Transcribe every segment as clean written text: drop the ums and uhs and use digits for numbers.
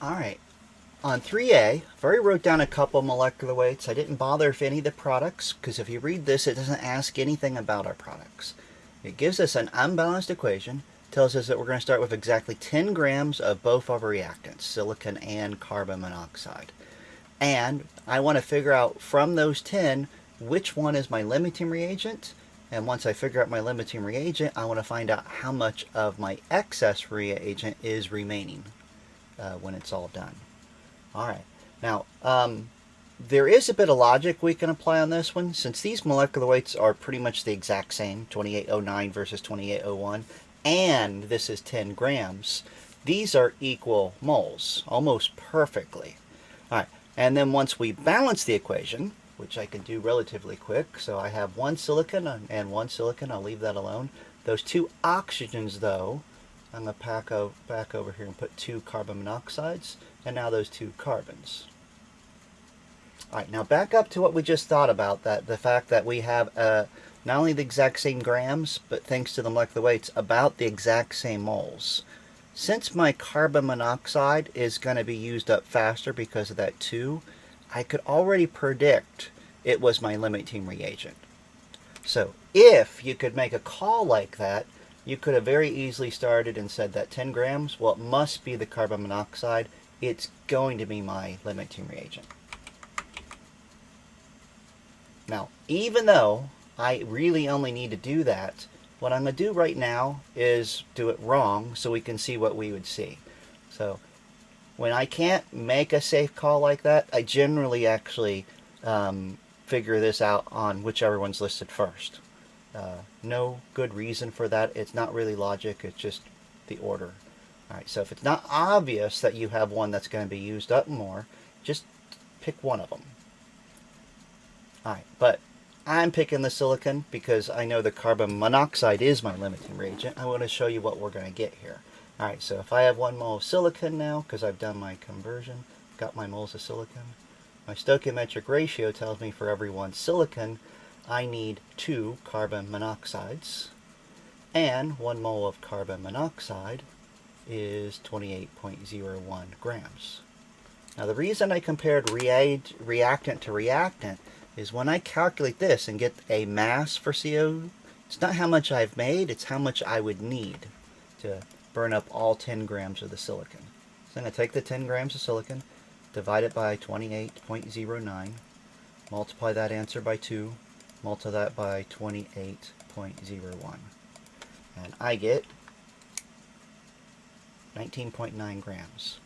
Alright, on 3A, I've already wrote down a couple molecular weights. I didn't bother with any of the products because if you read this, it doesn't ask anything about our products. It gives us an unbalanced equation, tells us that we're going to start with exactly 10 grams of both of our reactants, silicon and carbon monoxide. And I want to figure out from those 10 which one is my limiting reagent. And once I figure out my limiting reagent, I want to find out how much of my excess reagent is remaining when it's all done. All right. Now, there is a bit of logic we can apply on this one. Since these molecular weights are pretty much the exact same, 2809 versus 2801, and this is 10 grams, these are equal moles, almost perfectly. All right. And then once we balance the equation, which I can do relatively quick, so I have one silicon and one silicon, I'll leave that alone. Those two oxygens, though, I'm going to back over here and put two carbon monoxides, and now those two carbons. All right, now back up to what we just thought about, that the fact that we have not only the exact same grams, but thanks to the molecular weights, about the exact same moles. Since my carbon monoxide is going to be used up faster because of that 2, I could already predict it was my limiting reagent. So if you could make a call like that, you could have very easily started and said that 10 grams, well, it must be the carbon monoxide. It's going to be my limiting reagent. Now, even though I really only need to do that, what I'm going to do right now is do it wrong so we can see what we would see. So when I can't make a safe call like that, I generally actually figure this out on whichever one's listed first. No good reason for that. It's not really logic. It's just the order. All right, so if it's not obvious that you have one that's going to be used up more, just pick one of them. All right, but I'm picking the silicon because I know the carbon monoxide is my limiting reagent. I want to show you what we're going to get here. All right, so if I have 1 mole of silicon now, because I've done my conversion, got my moles of silicon, my stoichiometric ratio tells me for every 1 silicon, I need 2 carbon monoxides, and 1 mole of carbon monoxide is 28.01 grams. Now the reason I compared reactant to reactant is when I calculate this and get a mass for CO, it's not how much I've made, it's how much I would need to burn up all 10 grams of the silicon. So I'm going to take the 10 grams of silicon, divide it by 28.09, multiply that answer by 2, multiply that by 28.01, and I get 19.9 grams.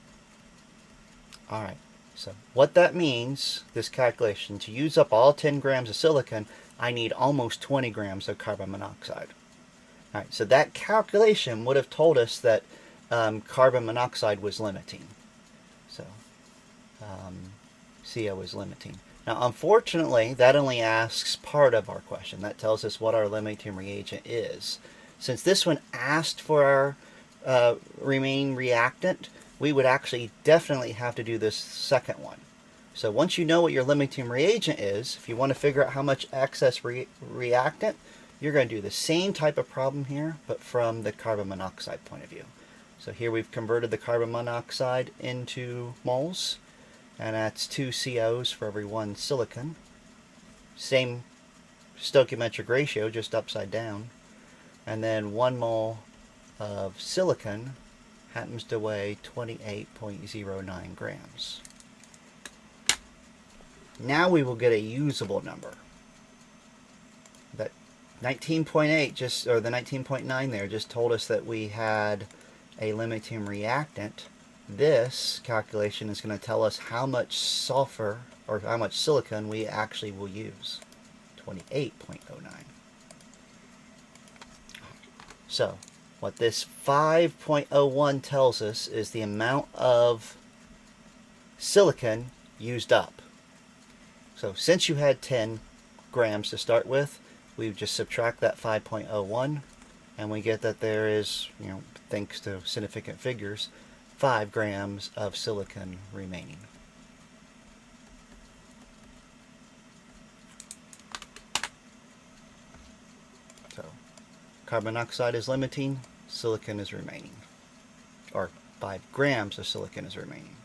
Alright, so what that means, this calculation, to use up all 10 grams of silicon, I need almost 20 grams of carbon monoxide. Alright, so that calculation would have told us that carbon monoxide was limiting. So, CO is limiting. Now, unfortunately, that only asks part of our question. That tells us what our limiting reagent is. Since this one asked for our remaining reactant, we would actually definitely have to do this second one. So once you know what your limiting reagent is, if you want to figure out how much excess reactant, you're going to do the same type of problem here, but from the carbon monoxide point of view. So here we've converted the carbon monoxide into moles, and that's 2 COs for every 1 silicon. Same stoichiometric ratio, just upside down. And then 1 mole of silicon happens to weigh 28.09 grams. Now we will get a usable number. That 19.8 just, or the 19.9 there, just told us that we had a limiting reactant. This calculation is going to tell us how much sulfur, or how much silicon we actually will use. 28.09. So, what this 5.01 tells us is the amount of silicon used up. So since you had 10 grams to start with, we would just subtract that 5.01, and we get that there is, thanks to significant figures, 5 grams of silicon remaining. So carbon monoxide is limiting, silicon is remaining, or 5 grams of silicon is remaining.